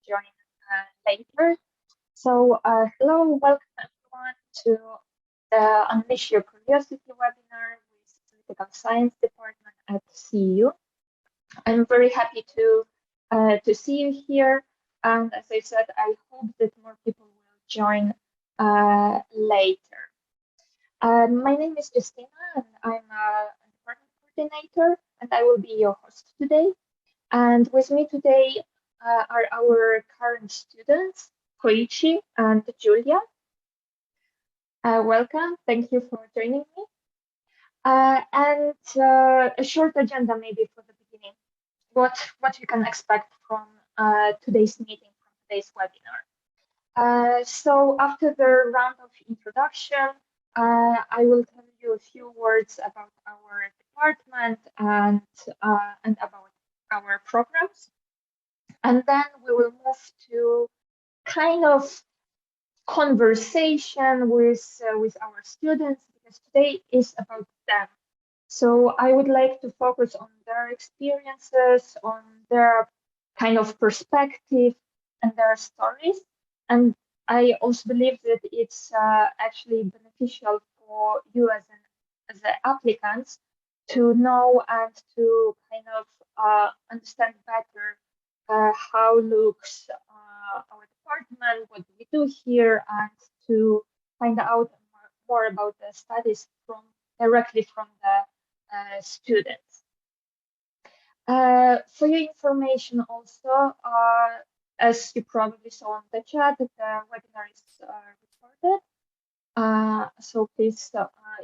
join later. So, hello, welcome everyone to the Unleash Your Curiosity webinar with Political Science Department at CEU. I'm very happy to see you here, and as I said, I hope that more people will join later. My name is Justina, and I'm a department coordinator, and I will be your host today. And with me today are our current students, Koichi and Julia. Welcome. Thank you for joining me. And a short agenda maybe for the beginning. What you can expect from today's meeting, from today's webinar. So after the round of introduction, I will tell you a few words about our department and about our programs. And then we will move to kind of conversation with our students, because today is about them. So I would like to focus on their experiences, on their kind of perspective and their stories. And I also believe that it's actually beneficial for you as the applicants to know and to kind of understand better how looks our department, what do we do here, and to find out more about the studies directly from the students. For your information also, as you probably saw on the chat, the webinar is recorded. So please,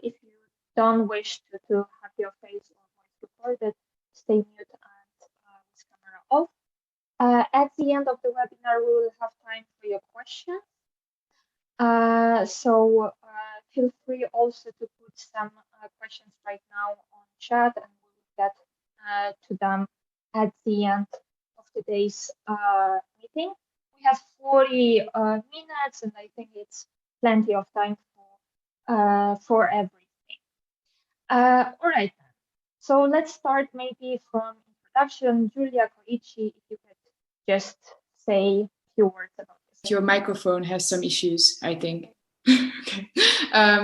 if you don't wish to have your face or voice recorded, stay mute and with camera off. At the end of the webinar, we will have time for your questions. So feel free also to put some questions right now on chat, and we will get to them at the end of today's meeting. We have 40 minutes, and I think it's plenty of time for everything. All right, so let's start maybe from introduction. Julia, Koichi, if you could just say a few words about this. Your microphone has some issues, I think. Okay.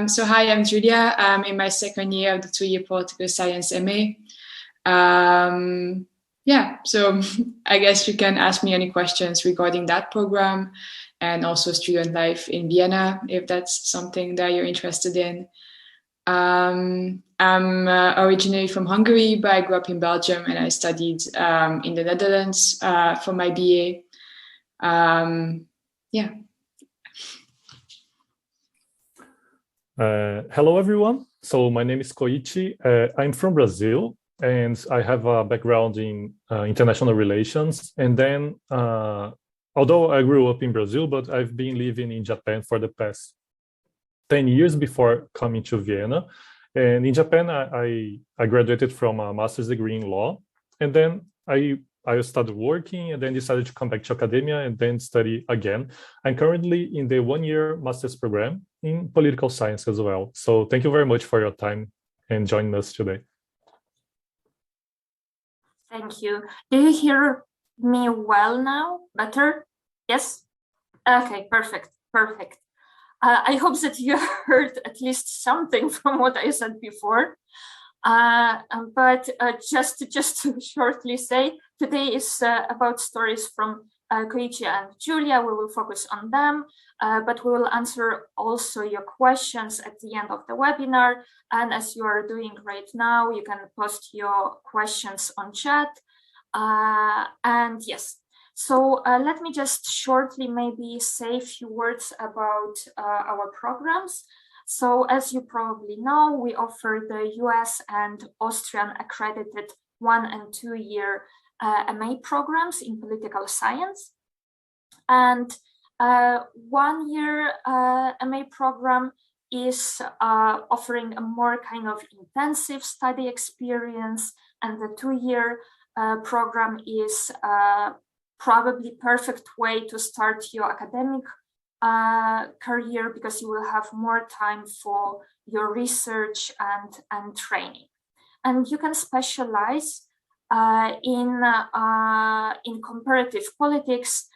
So hi, I'm Julia. I'm in my second year of the 2-year political science MA. Yeah, so I guess you can ask me any questions regarding that program and also student life in Vienna, if that's something that you're interested in. I'm originally from Hungary, but I grew up in Belgium and I studied in the Netherlands for my BA. Yeah. Hello, everyone. So my name is Koichi. I'm from Brazil, and I have a background in international relations. And then, although I grew up in Brazil, but I've been living in Japan for the past 10 years before coming to Vienna. And in Japan, I graduated from a master's degree in law. And then I started working and then decided to come back to academia and then study again. I'm currently in the 1-year master's program in political science as well. So thank you very much for your time and joining us today. Thank you. Do you hear me well now? Better? Yes? Okay, perfect. I hope that you heard at least something from what I said before. But just to shortly say, today is about stories from Koichi and Julia. We will focus on them, but we will answer also your questions at the end of the webinar. And as you are doing right now, you can post your questions on chat. And yes. So let me just shortly maybe say a few words about our programs. So as you probably know, we offer the US and Austrian accredited 1- and 2-year MA programs in political science. And 1-year MA program is offering a more kind of intensive study experience, and the 2-year program is probably perfect way to start your academic career, because you will have more time for your research and training. And you can specialize in comparative politics,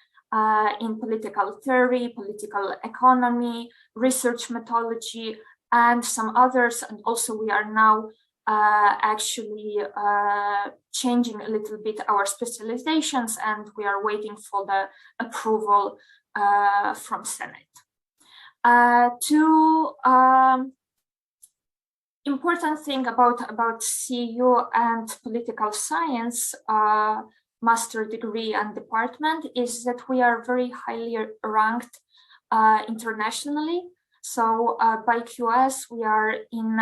in political theory, political economy, research methodology, and some others. And also we are now actually changing a little bit our specializations, and we are waiting for the approval from Senate. Important thing about CEU and political science master degree and department is that we are very highly ranked internationally. So by QS, we are in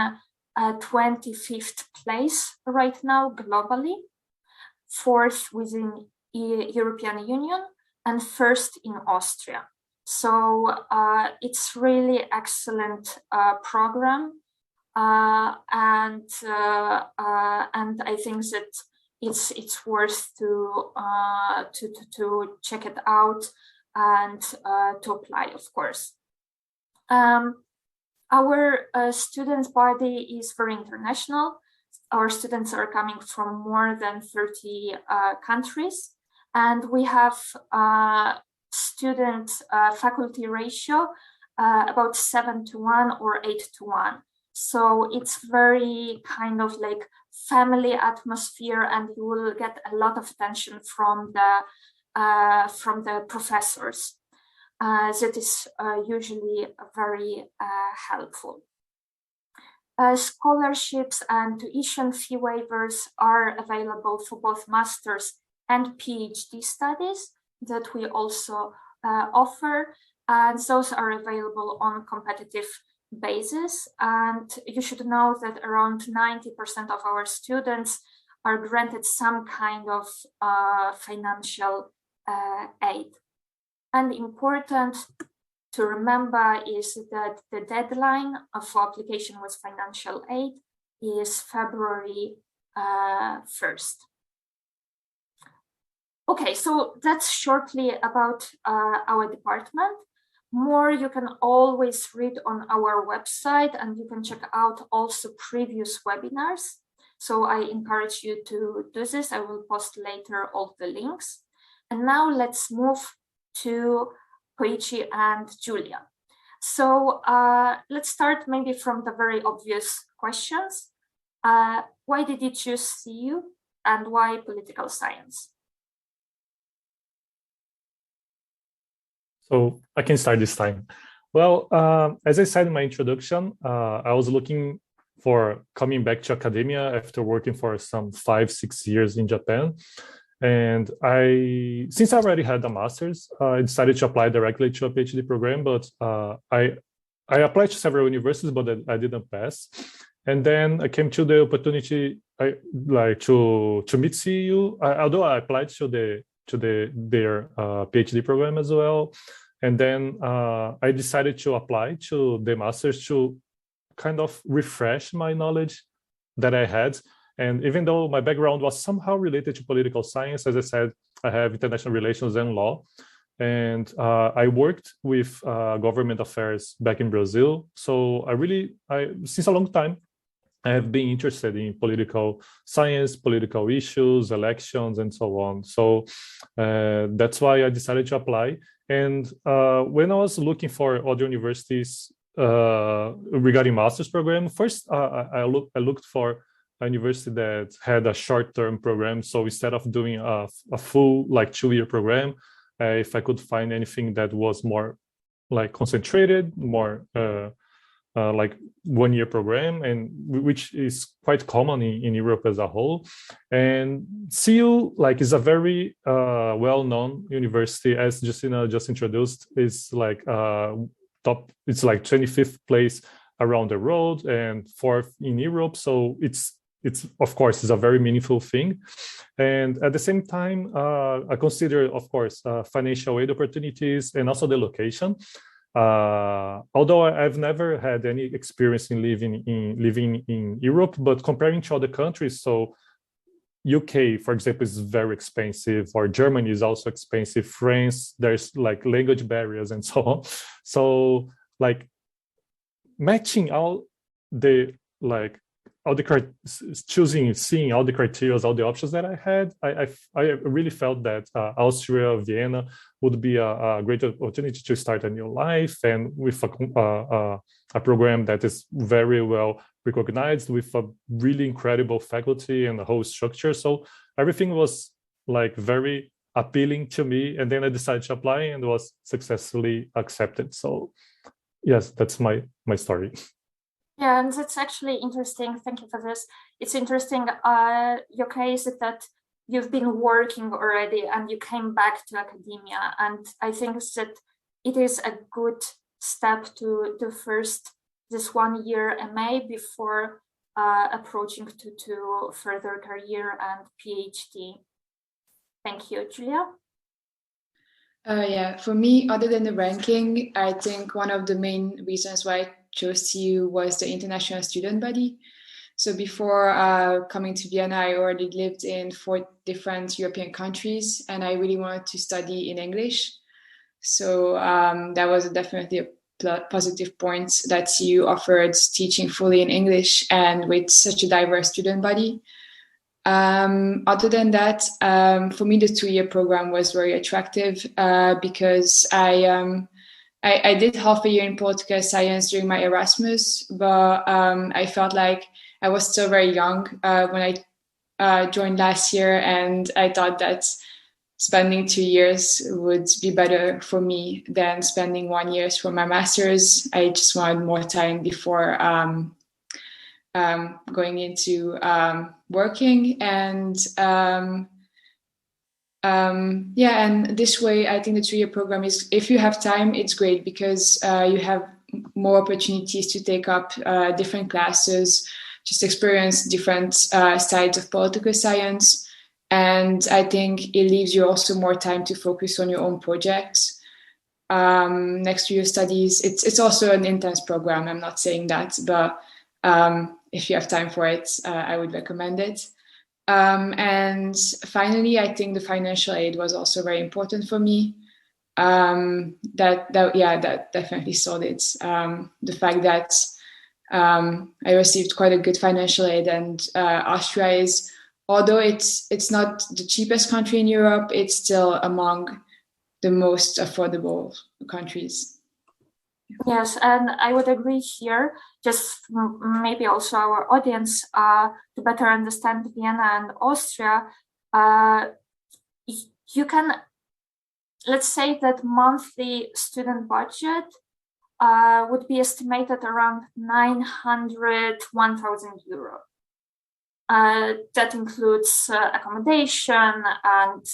25th place right now globally, 4th within European Union, and 1st in Austria. So it's really excellent program. And I think that it's worth to check it out and to apply, of course. Our students body is very international. Our students are coming from more than 30 countries, and we have student faculty ratio about 7:1 or 8:1. So it's very kind of like family atmosphere, and you will get a lot of attention from the professors. That is usually very helpful. Scholarships and tuition fee waivers are available for both master's and PhD studies that we also offer, and those are available on competitive basis. And you should know that around 90% of our students are granted some kind of financial aid. And important to remember is that the deadline for application with financial aid is February 1st. Okay, so that's shortly about our department. More you can always read on our website, and you can check out also previous webinars. So I encourage you to do this. I will post later all the links. And now let's move to Koichi and Julia. So let's start maybe from the very obvious questions. Why did you choose CEU and why political science? So I can start this time. Well, as I said in my introduction, I was looking for coming back to academia after working for some 5-6 years in Japan. And since I already had a master's, I decided to apply directly to a PhD program, but I applied to several universities, but I didn't pass. And then I came to the opportunity to meet CEU, although I applied to their PhD program as well. And then I decided to apply to the master's to kind of refresh my knowledge that I had. And even though my background was somehow related to political science, as I said, I have international relations and law. And I worked with government affairs back in Brazil. So since a long time, I have been interested in political science, political issues, elections, and so on. So that's why I decided to apply. And when I was looking for other universities regarding master's program, first I looked for a university that had a short-term program. So instead of doing a full 2-year program, if I could find anything that was more concentrated, more like 1-year program, and which is quite common in Europe as a whole. And CEU is a very well-known university, as Justina just introduced. It's top. It's 25th place around the world and 4th in Europe. So it's of course is a very meaningful thing. And at the same time, I consider, of course, financial aid opportunities and also the location. Although I've never had any experience in living in Europe, but comparing to other countries, so UK, for example, is very expensive, or Germany is also expensive. France, there's language barriers and so on. So matching all the seeing all the criteria, all the options that I had, I really felt that Austria, Vienna would be a great opportunity to start a new life, and with a program that is very well recognized, with a really incredible faculty and the whole structure. So everything was like very appealing to me, and then I decided to apply and was successfully accepted. So yes, that's my story. Yeah, and that's actually interesting. Thank you for this. It's interesting. Your case is that you've been working already and you came back to academia. And I think that it is a good step to do first this 1 year MA before approaching to further career and PhD. Thank you, Julia. Yeah, for me, other than the ranking, I think one of the main reasons why I chose CEU was the international student body. So before coming to Vienna, I already lived in 4 different European countries, and I really wanted to study in English. So that was definitely a positive point that CEU offered teaching fully in English and with such a diverse student body. Other than that, for me, the 2-year program was very attractive because I did half a year in political science during my Erasmus, but I felt like I was still very young when I joined last year, and I thought that spending 2 years would be better for me than spending 1 year for my master's. I just wanted more time before going into working, and and this way I think the 2-year program is, if you have time, it's great because you have more opportunities to take up different classes, just experience different sides of political science, and I think it leaves you also more time to focus on your own projects next to your studies. It's also an intense program, I'm not saying that, but if you have time for it, I would recommend it. And finally, I think the financial aid was also very important for me. That definitely sold it. The fact that I received quite a good financial aid, and Austria is, although it's not the cheapest country in Europe, it's still among the most affordable countries. Yes, and I would agree here, just maybe also our audience, to better understand Vienna and Austria, you can, let's say that monthly student budget would be estimated around 900, 1,000 euro. That includes accommodation and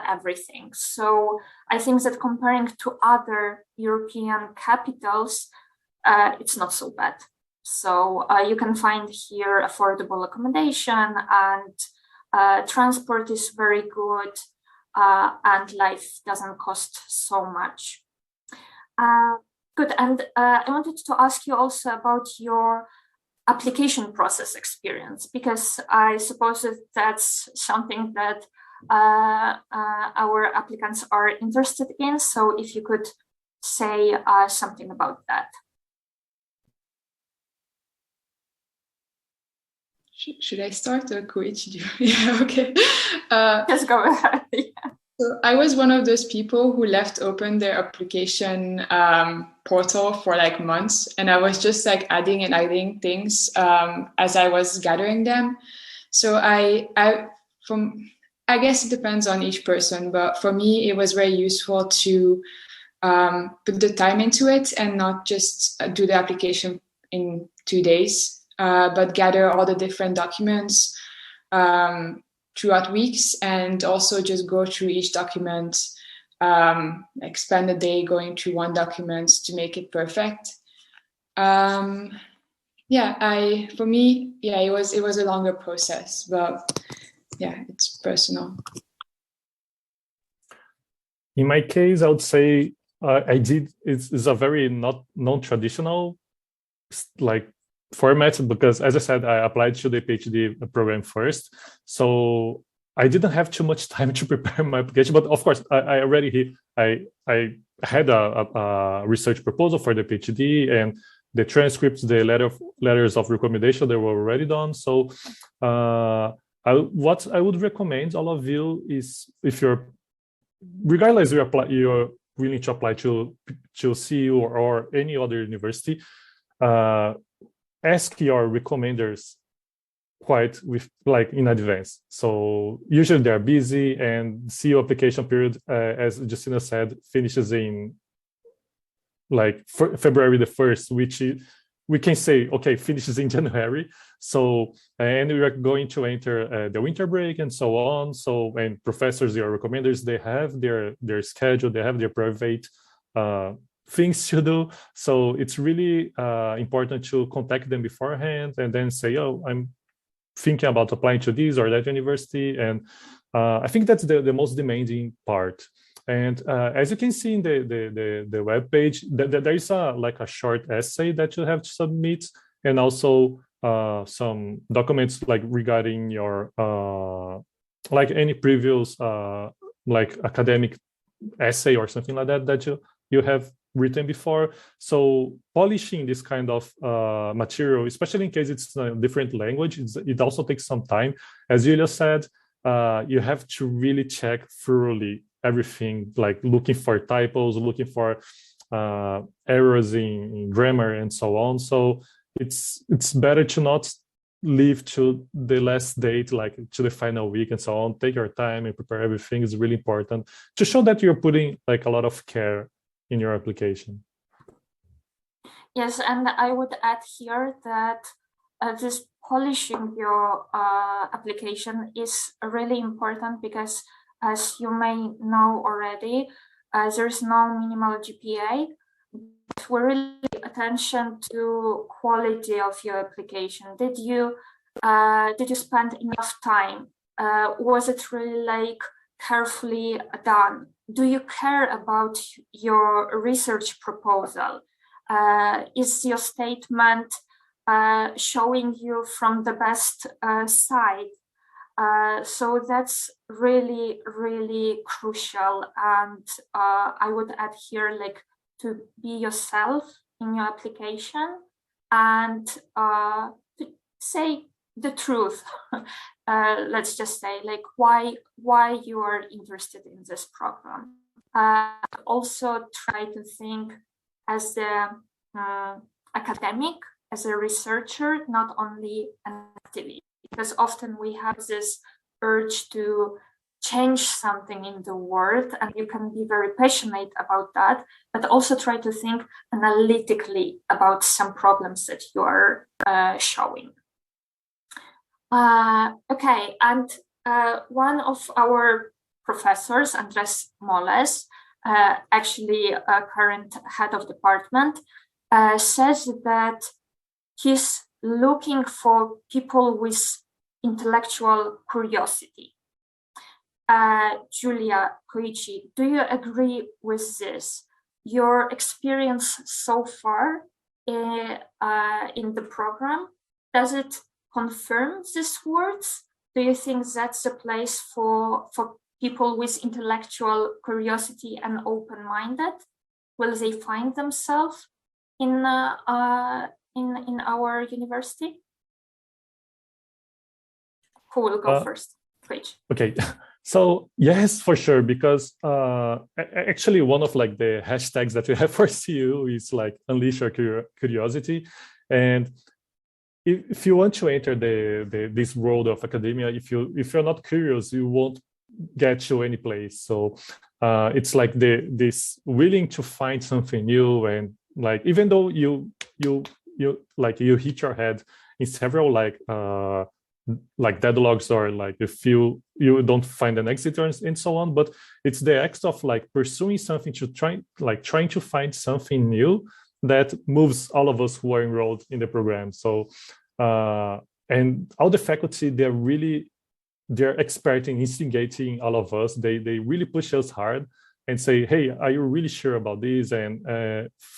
everything. So I think that comparing to other European capitals, it's not so bad. So you can find here affordable accommodation, and transport is very good, and life doesn't cost so much. Good, and I wanted to ask you also about your application process experience, because I suppose that that's something that our applicants are interested in. So if you could say something about that. Should I start or Koichi? Yeah, okay. Just go ahead. Yeah. So I was one of those people who left open their application portal for like months, and I was just like adding and adding things as I was gathering them. So I guess it depends on each person, but for me it was very useful to put the time into it and not just do the application in 2 days, but gather all the different documents throughout weeks, and also just go through each document, like spend a day going through one document to make it perfect. For me, it was a longer process, but yeah, it's personal. In my case, I would say it's a very not non-traditional like format, because as I said, I applied to the PhD program first, so I didn't have too much time to prepare my application. But of course, I had a research proposal for the PhD, and the transcripts, the letters of recommendation, they were already done. So what I would recommend all of you is, if you're, regardless you're willing to apply to CEU or any other university, ask your recommenders quite in advance. So usually they're busy, and CEU application period, as Justina said, finishes in February the 1st, which we can say, okay, finishes in January. So, and we are going to enter the winter break and so on. So, and professors, your recommenders, they have their schedule, they have their private things to do. So it's really important to contact them beforehand and then say, oh, I'm thinking about applying to this or that university. And I think that's the most demanding part. And as you can see in the web page, there is a short essay that you have to submit, and also some documents regarding your any previous academic essay or something like that you have written before. So polishing this kind of material, especially in case it's a different language, it also takes some time. As Julia said, you have to really check thoroughly everything, looking for typos, looking for errors in grammar and so on. So it's better to not leave to the last date, to the final week and so on. Take your time and prepare everything. Is really important to show that you're putting a lot of care in your application. Yes, and I would add here that this polishing your application is really important, because as you may know already, there's no minimal GPA. But we really pay attention to quality of your application. Did you spend enough time? Was it really carefully done? Do you care about your research proposal? Is your statement showing you from the best side? So that's really, really crucial. And I would add here, to be yourself in your application and to say the truth. Let's just say, why you are interested in this program. Also try to think as the academic, as a researcher, not only an activist. Because often we have this urge to change something in the world, and you can be very passionate about that, but also try to think analytically about some problems that you are showing. Okay, and one of our professors, Andres Moles, actually a current head of department, says that he's looking for people with intellectual curiosity. Julia, Koichi, do you agree with this? Your experience so far in the program, does it confirm these words? Do you think that's a place for people with intellectual curiosity and open-minded? Will they find themselves in our university? Who will go first? Preach. Okay, so yes, for sure, because actually one of the hashtags that we have for CEU is unleash your curiosity. And if you want to enter this world of academia, if you're not curious, you won't get to any place. So it's this willing to find something new, and even though you hit your head in several deadlocks, or if you don't find an exit and so on, but it's the act of pursuing something, to trying to find something new that moves all of us who are enrolled in the program. So and all the faculty, they're expert in instigating all of us. They really push us hard and say, hey, are you really sure about this? And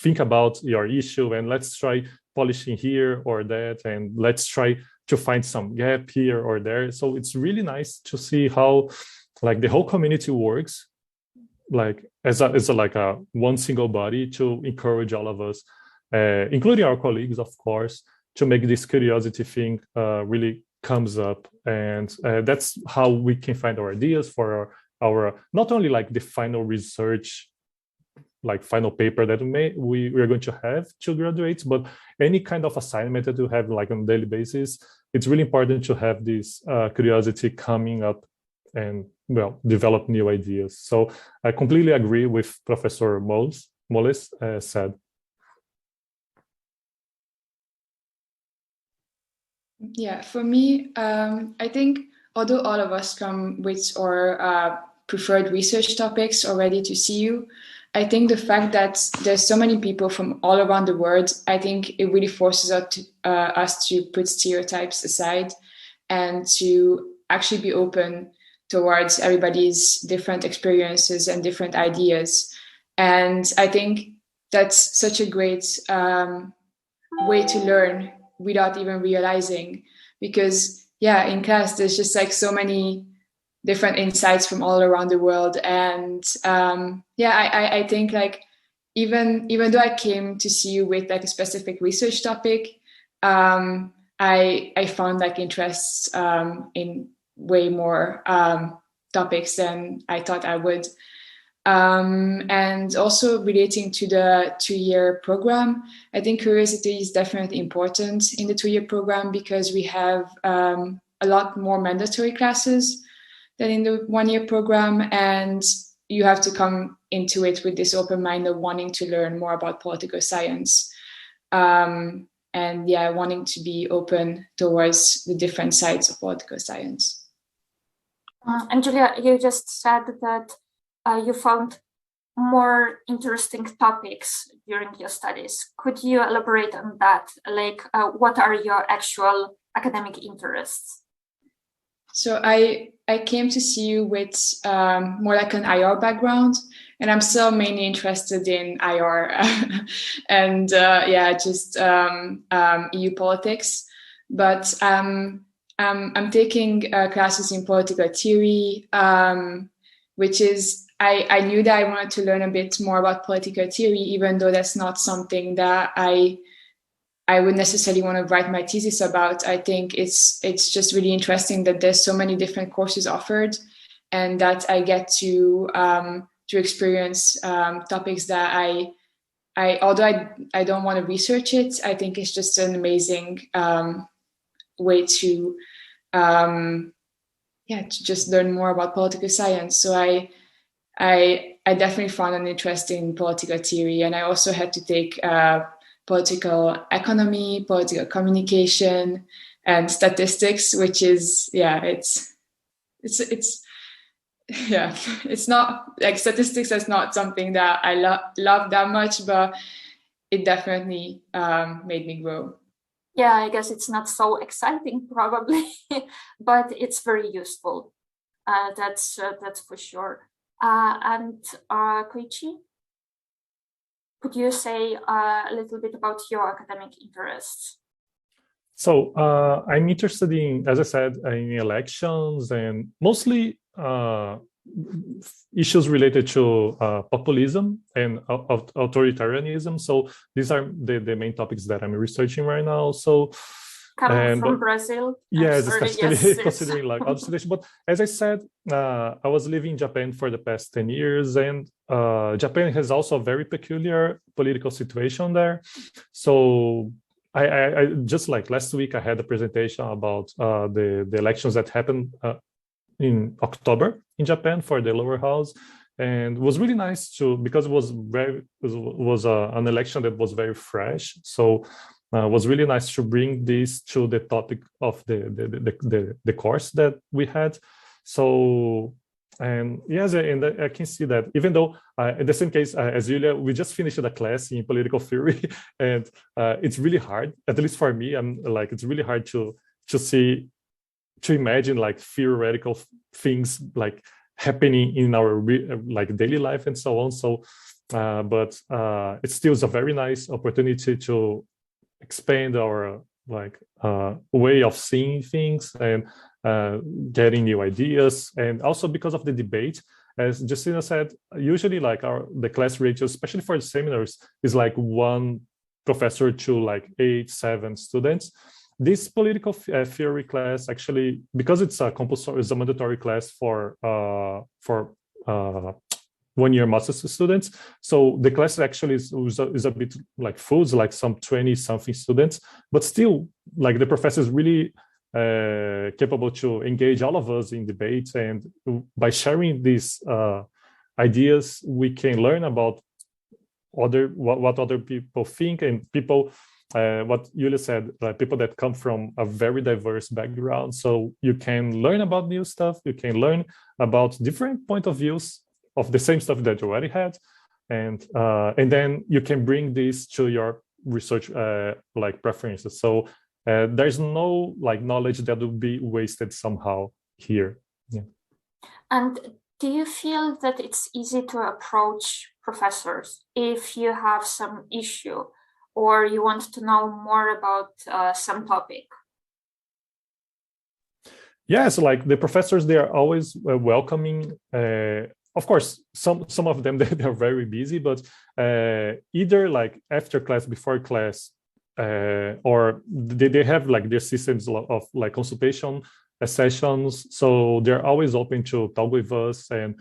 think about your issue, and let's try polishing here or that, and let's try to find some gap here or there. So it's really nice to see how the whole community works as a one single body to encourage all of us including our colleagues, of course, to make this curiosity thing really comes up. And that's how we can find our ideas for our not only like the final research, like final paper that we are going to have to graduate, but any kind of assignment that you have like on a daily basis. It's really important to have this curiosity coming up and, well, develop new ideas. So I completely agree with Professor Moles said. Yeah, for me, I think although all of us come with our preferred research topics already to CEU, I think the fact that there's so many people from all around the world, I think it really forces us to put stereotypes aside and to actually be open towards everybody's different experiences and different ideas. And I think that's such a great way to learn without even realizing, because yeah, in class there's just like so many different insights from all around the world. And I think like even though I came to see you with like a specific research topic, I found like interests in way more topics than I thought I would. And also relating to the 2-year program, I think curiosity is definitely important in the 2-year program because we have a lot more mandatory classes than in the 1-year program. And you have to come into it with this open mind of wanting to learn more about political science. And yeah, wanting to be open towards the different sides of political science. And Julia, you just said that you found more interesting topics during your studies. Could you elaborate on that? Like, what are your actual academic interests? So I came to see you with more like an IR background, and I'm still mainly interested in IR and just EU politics. But I'm taking classes in political theory, which is I knew that I wanted to learn a bit more about political theory, even though that's not something that I would necessarily want to write my thesis about. I think it's just really interesting that there's so many different courses offered, and that I get to experience topics that although I don't want to research it, I think it's just an amazing way to just learn more about political science. So I definitely found an interest in political theory, and I also had to take political economy, political communication, and statistics, which is it's not like statistics is not something that I love that much, but it definitely made me grow. Yeah, I guess it's not so exciting probably, but it's very useful. That's for sure. And Koichi, could you say a little bit about your academic interests? So I'm interested in, as I said, in elections and mostly issues related to populism and authoritarianism. So these are the main topics that I'm researching right now. So coming from Brazil, yes, especially considering like other situation. But as I said, I was living in Japan for the past 10 years, and Japan has also a very peculiar political situation there. So I just like last week I had a presentation about the elections that happened in October in Japan for the lower house, and it was really nice because it was an election that was very fresh. So it was really nice to bring this to the topic of the course that we had. So, and yes, and I can see that even though in the same case as Julia, we just finished a class in political theory, and it's really hard, at least for me, it's really hard to imagine like theoretical things like happening in our like daily life and so on. So, but it still is a very nice opportunity to expand our way of seeing things and getting new ideas. And also because of the debate, as Justina said, usually like the class ratio, especially for the seminars, is like 1 professor to like 8, 7 students. This political theory class actually, because it's a compulsory, it's a mandatory class for 1-year master's students. So the class actually is a bit like full, it's like some 20 something students, but still like the professor is really capable to engage all of us in debates. And by sharing these ideas, we can learn about what other people think, and people, what Yulia said, people that come from a very diverse background. So you can learn about new stuff, you can learn about different point of views of the same stuff that you already had, and then you can bring this to your research like preferences. So there's no like knowledge that will be wasted somehow here. Yeah. And do you feel that it's easy to approach professors if you have some issue or you want to know more about some topic? Yes, like the professors, they are always welcoming. Of course, some of them they are very busy, but either like after class, before class, or they have like their systems of like consultation sessions. So they're always open to talk with us, and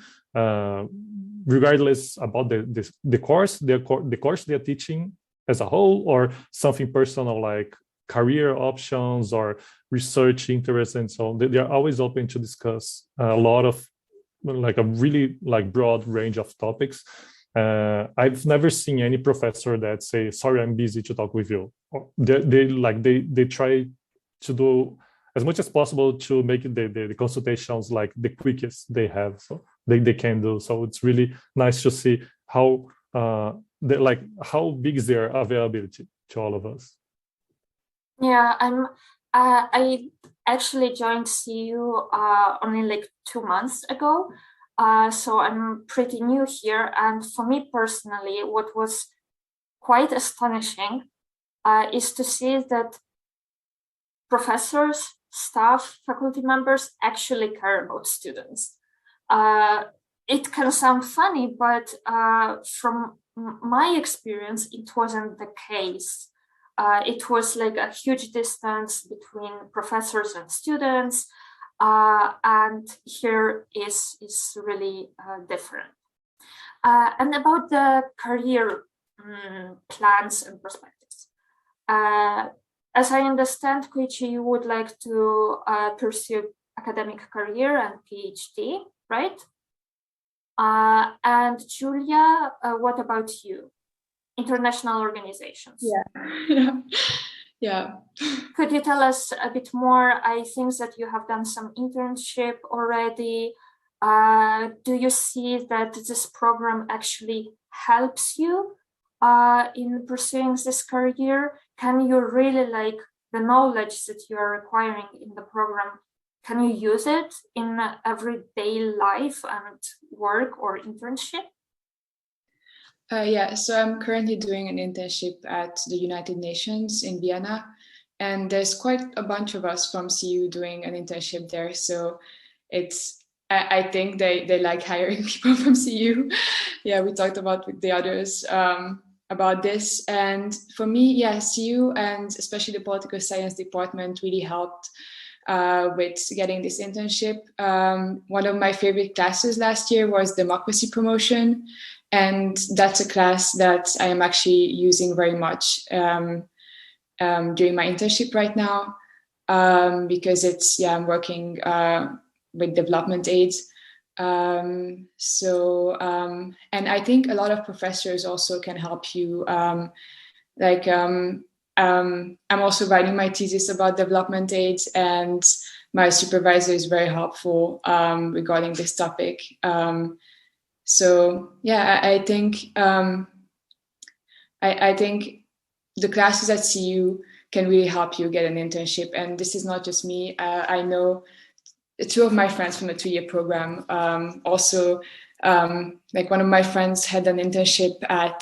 regardless about the course, the course they're teaching as a whole, or something personal like career options or research interests and so on. They're always open to discuss a lot of like a really like broad range of topics. I've never seen any professor that say, sorry, I'm busy to talk with you. They try to do as much as possible to make the consultations like the quickest they have, so they can do. So it's really nice to see how how big is their availability to all of us. Yeah, I actually joined CEU only like 2 months ago. So I'm pretty new here. And for me personally, what was quite astonishing is to see that professors, staff, faculty members actually care about students. It can sound funny, but from my experience, it wasn't the case. It was like a huge distance between professors and students. And here is really different. And about the career plans and perspectives. As I understand, Koichi, you would like to pursue academic career and PhD, right? And Julia, what about you? International organizations. Yeah. Could you tell us a bit more? I think that you have done some internship already. Do you see that this program actually helps you in pursuing this career? Can you really like the knowledge that you are acquiring in the program? Can you use it in everyday life and work or internship? Yeah, so I'm currently doing an internship at the United Nations in Vienna, and there's quite a bunch of us from CEU doing an internship there. So I think they like hiring people from CEU. Yeah, we talked about with the others about this. And for me, yeah, CEU and especially the political science department really helped with getting this internship. One of my favorite classes last year was democracy promotion. And that's a class that I am actually using very much during my internship right now, because I'm working with development aid. And I think a lot of professors also can help you. I'm also writing my thesis about development aid, and my supervisor is very helpful regarding this topic. So yeah, I think I think the classes at CEU can really help you get an internship. And this is not just me. I know 2 of my friends from the 2-year program also. Like one of my friends had an internship at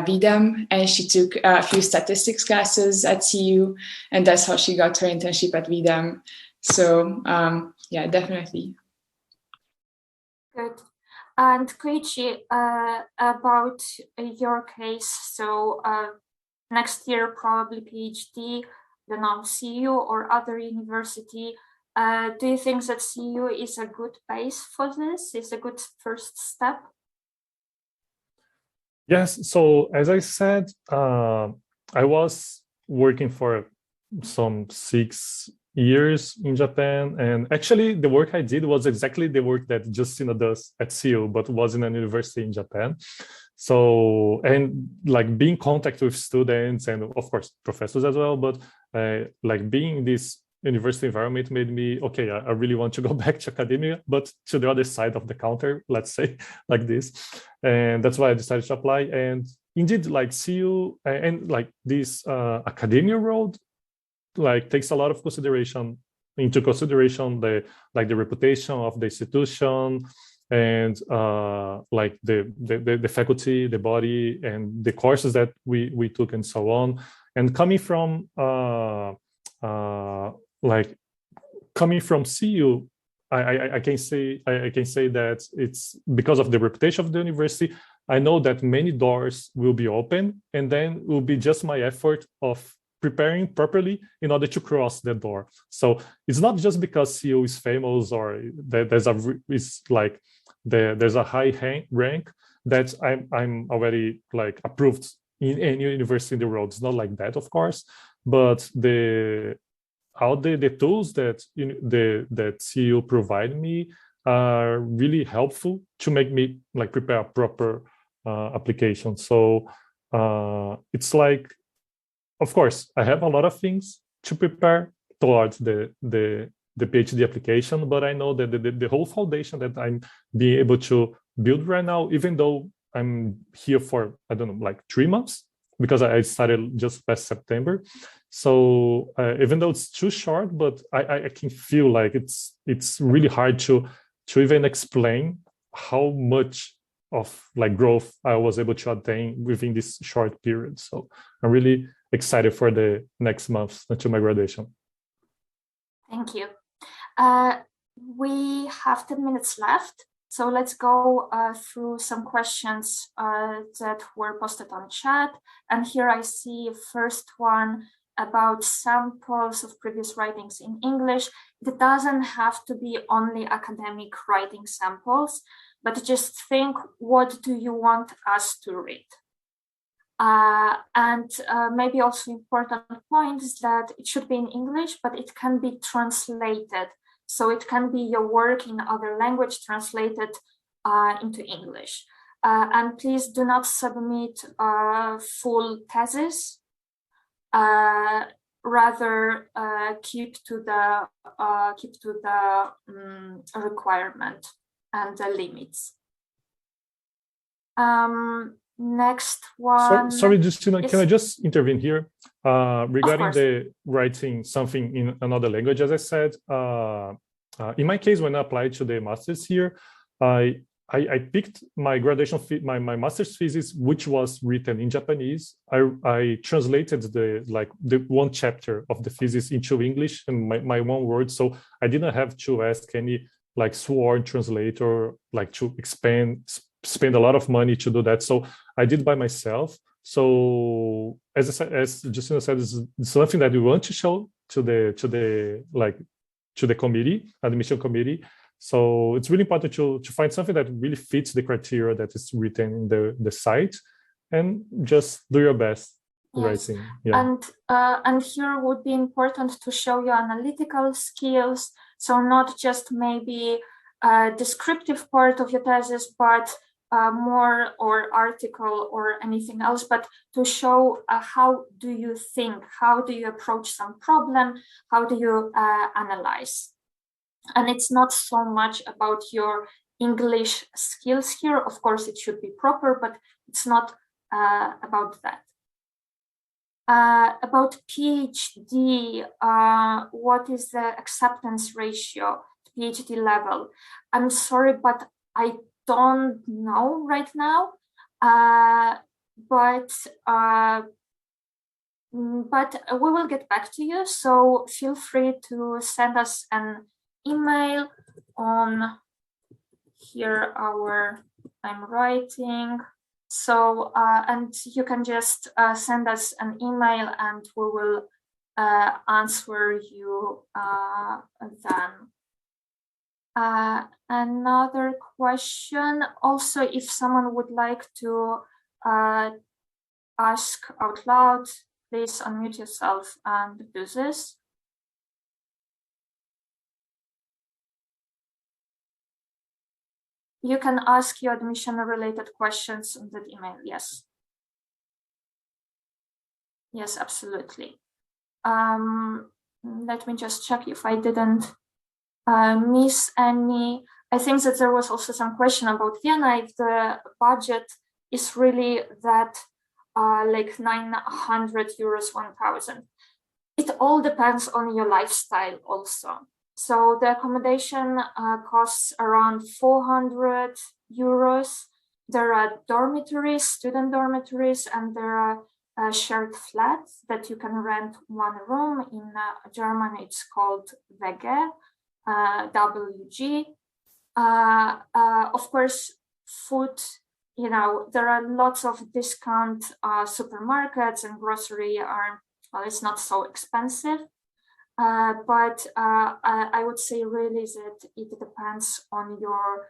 VDEM, and she took a few statistics classes at CEU, and that's how she got her internship at VDEM. So yeah, definitely. Good. And Koichi, about your case, so next year, probably PhD, don't know, CEU or other university. Do you think that CEU is a good base for this? Is a good first step? Yes. So as I said, I was working for some 6 years in Japan, and actually the work I did was exactly the work that Justina does at CEU, but was in a university in Japan. So, and like being in contact with students and of course professors as well, but like being in this university environment made me, okay, I really want to go back to academia, but to the other side of the counter, let's say, like this. And that's why I decided to apply. And indeed, like CEU and like this academia road, like takes a lot of into consideration the like the reputation of the institution and like the faculty, the body, and the courses that we took and so on. And coming from CEU, I can say that it's because of the reputation of the university. I know that many doors will be open, and then it will be just my effort of preparing properly in order to cross the door. So it's not just because CEU is famous or that there's a high rank that I'm already like approved in any university in the world. It's not like that, of course, but all the tools that that CEU provide me are really helpful to make me like prepare a proper application. So it's like, of course, I have a lot of things to prepare towards the PhD application, but I know that the whole foundation that I'm being able to build right now, even though I'm here for, I don't know, like 3 months, because I started just past September. So even though it's too short, but I can feel like it's really hard to even explain how much of like growth I was able to attain within this short period. So I'm really excited for the next months until my graduation. Thank you. We have 10 minutes left. So let's go through some questions that were posted on chat. And here I see first one about samples of previous writings in English. It doesn't have to be only academic writing samples, but just think, what do you want us to read? And maybe also important point is that it should be in English, but it can be translated. So it can be your work in other language translated into English. And please do not submit full thesis. Rather keep to the requirement and the limits. Next one. Sorry, Justina, yes. Can I just intervene here regarding the writing something in another language? As I said, in my case, when I applied to the master's here, I picked my graduation my master's thesis, which was written in Japanese. I translated the one chapter of the thesis into English in my one word, so I didn't have to ask any like sworn translator like to spend a lot of money to do that. So I did by myself. So as Justina said, it's something that we want to show to the committee, admission committee. So it's really important to find something that really fits the criteria that is written in the site, and just do your best writing. Yeah. And here would be important to show your analytical skills. So not just maybe a descriptive part of your thesis, but more or article or anything else, but to show how do you think, how do you approach some problem, how do you analyze. And it's not so much about your English skills here. Of course, it should be proper, but it's not about that. About PhD, what is the acceptance ratio, PhD level? I'm sorry, but I don't know right now. But we will get back to you. So feel free to send us an email on here I'm writing So, and you can just send us an email and we will answer you then. Another question, also, if someone would like to ask out loud, please unmute yourself and do this. You can ask your admission-related questions in that email, yes. Yes, absolutely. Let me just check if I didn't miss any. I think that there was also some question about Vienna, if the budget is really that like 900 euros, 1,000. It all depends on your lifestyle also. So the accommodation costs around 400 euros. There are dormitories, student dormitories, and there are shared flats that you can rent one room. In German, it's called WG, WG. Of course, food, you know, there are lots of discount supermarkets, and grocery are, well, it's not so expensive. But I would say really that it depends on your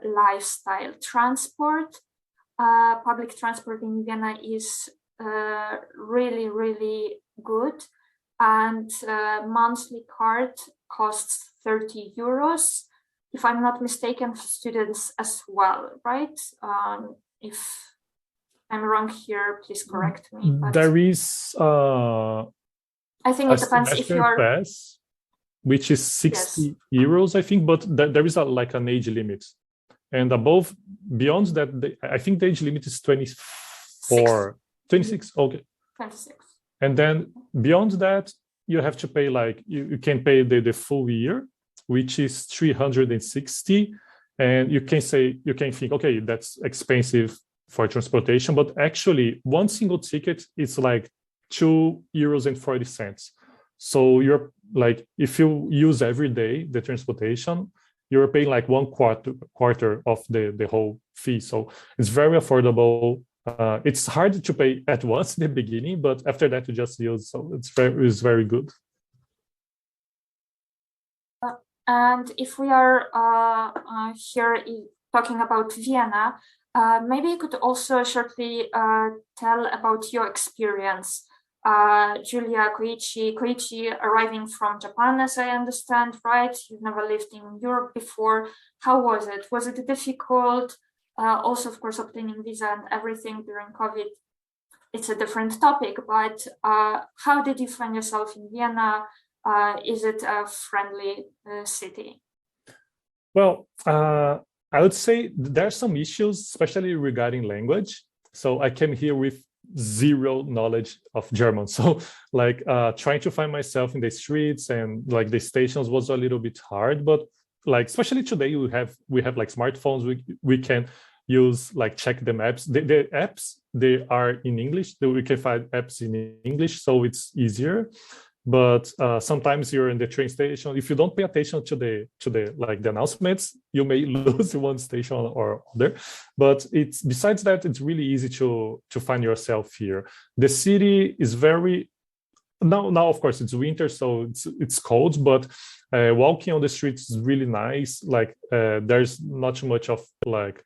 lifestyle. Transport, public transport in Vienna is really, really good. And monthly card costs 30 euros. If I'm not mistaken, for students as well, right? If I'm wrong here, please correct me. But there is I think it depends if you're pass, which is 60 euros, I think, but there is like an age limit. And beyond that, I think the age limit is 24, 26, okay. 26. And then beyond that, you have to pay like, you can pay the full year, which is 360. And you can think, okay, that's expensive for transportation, but actually one single ticket is like 2.40 euros. So you're like, if you use every day the transportation, you're paying like one quarter of the whole fee. So it's very affordable. It's hard to pay at once in the beginning, but after that you just use. So it's very good. And if we are here talking about Vienna, maybe you could also shortly tell about your experience. Julia, Koichi arriving from Japan, as I understand, right? You've never lived in Europe before. How was it? Was it difficult? Also, of course, obtaining visa and everything during COVID. It's a different topic, but how did you find yourself in Vienna? Is it a friendly city? Well, I would say there are some issues, especially regarding language. So I came here with zero knowledge of German. So like trying to find myself in the streets and like the stations was a little bit hard, but like especially today we have like smartphones, we can use like check the maps. The apps, they are in English, we can find apps in English, so it's easier. But sometimes you're in the train station, if you don't pay attention to the like the announcements, you may lose one station or other. But it's besides that, it's really easy to find yourself here. The city is very now of course it's winter, so it's cold, but walking on the streets is really nice. Like there's not too much of like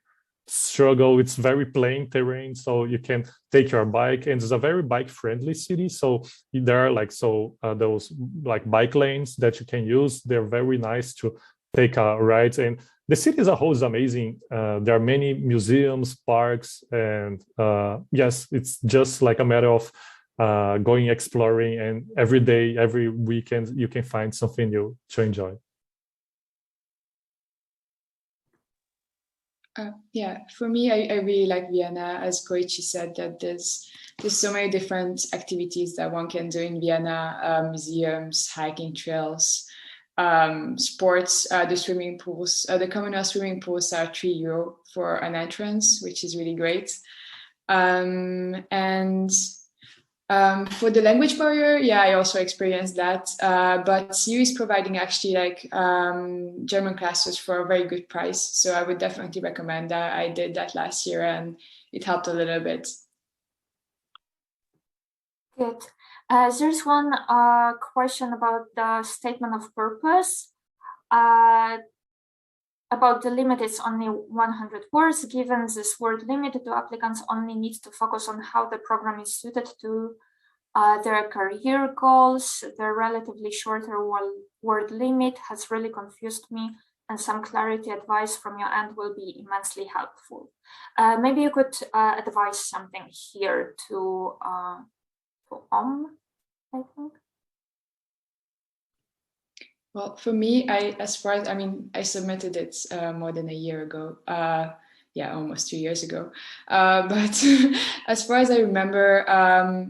struggle. It's very plain terrain, so you can take your bike, and it's a very bike friendly city. So there are like those like bike lanes that you can use. They're very nice to take a ride, and the city as a whole is amazing. There are many museums, parks, and yes, it's just like a matter of going exploring, and every day, every weekend you can find something new to enjoy. Yeah, for me, I really like Vienna. As Koichi said, that there's so many different activities that one can do in Vienna, museums, hiking trails, sports, the swimming pools. The communal swimming pools are €3 for an entrance, which is really great. And for the language barrier, yeah, I also experienced that. But CEU is providing actually like German classes for a very good price. So I would definitely recommend that. I did that last year, and it helped a little bit. Good. There's one question about the statement of purpose. About the limit, it's only 100 words. Given this word limit, do applicants only need to focus on how the program is suited to their career goals? The relatively shorter word limit has really confused me, and some clarity advice from your end will be immensely helpful. Maybe you could advise something here to I think. Well, for me, I submitted it more than a year ago. Yeah, almost 2 years ago. But as far as I remember,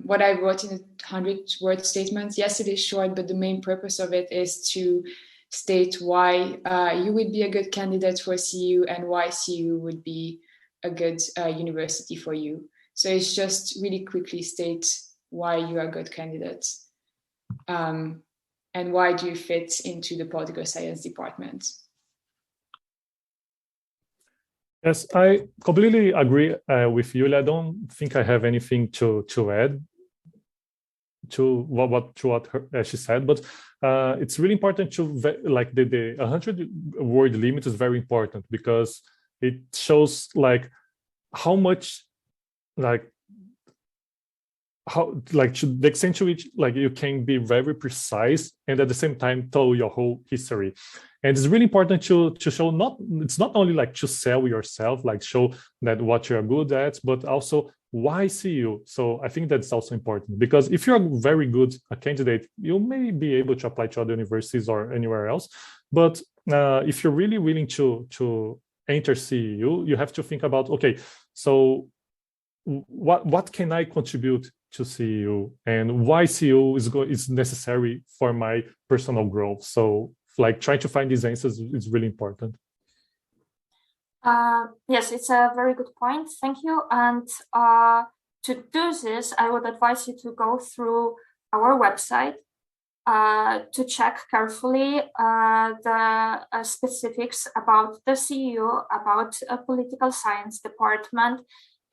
what I wrote in a 100-word statement, yes, it is short, but the main purpose of it is to state why you would be a good candidate for CEU and why CEU would be a good university for you. So it's just really quickly state why you are a good candidate. And why do you fit into the political science department? Yes, I completely agree with Yulia. I don't think I have anything to add to what she said, but it's really important to like the 100-word limit is very important because it shows like how much to the extent to which like you can be very precise and at the same time tell your whole history. And it's really important to show it's not only like to sell yourself, like show that what you're good at, but also why CEU. So I think that's also important because if you're a very good candidate, you may be able to apply to other universities or anywhere else. But if you're really willing to enter CEU, you have to think about, okay, so what can I contribute to CEU and why CEU is necessary for my personal growth? So like trying to find these answers is really important. Yes, it's a very good point. Thank you. And to do this, I would advise you to go through our website to check carefully the specifics about the CEU, about a political science department.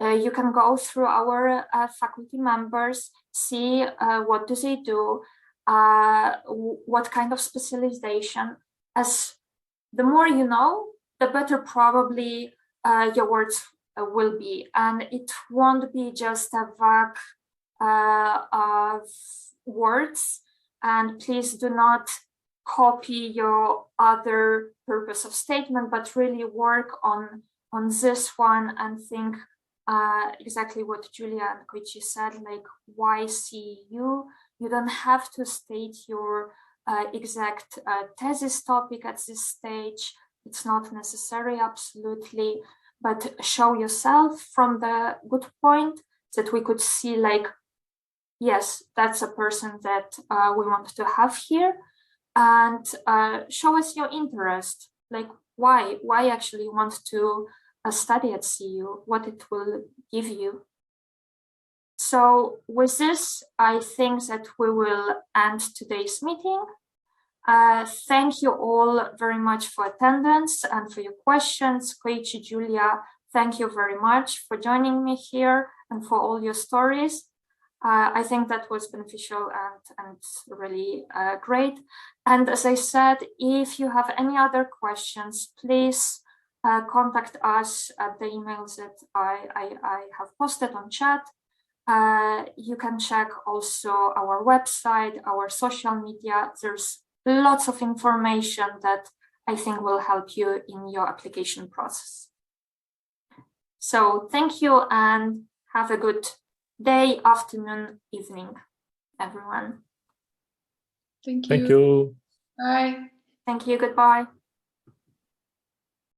You can go through our faculty members, see what do they do, what kind of specialization. As the more you know, the better probably your words will be. And it won't be just a vague words. And please do not copy your other purpose of statement, but really work on this one and think exactly what Julia and Koichi said, like why CEU? You don't have to state your exact thesis topic at this stage. It's not necessary, absolutely, but show yourself from the good point that we could see like, yes, that's a person that we want to have here, and show us your interest, like why actually you want to study at CEU, what it will give you. So with this, I think that we will end today's meeting. Thank you all very much for attendance and for your questions. Koichi, Julia, thank you very much for joining me here and for all your stories. I think that was beneficial and really great. And as I said, if you have any other questions, please contact us at the emails that I have posted on chat. You can check also our website, our social media. There's lots of information that I think will help you in your application process. So thank you and have a good day, afternoon, evening, everyone. Thank you. Thank you. Bye. Thank you. Goodbye.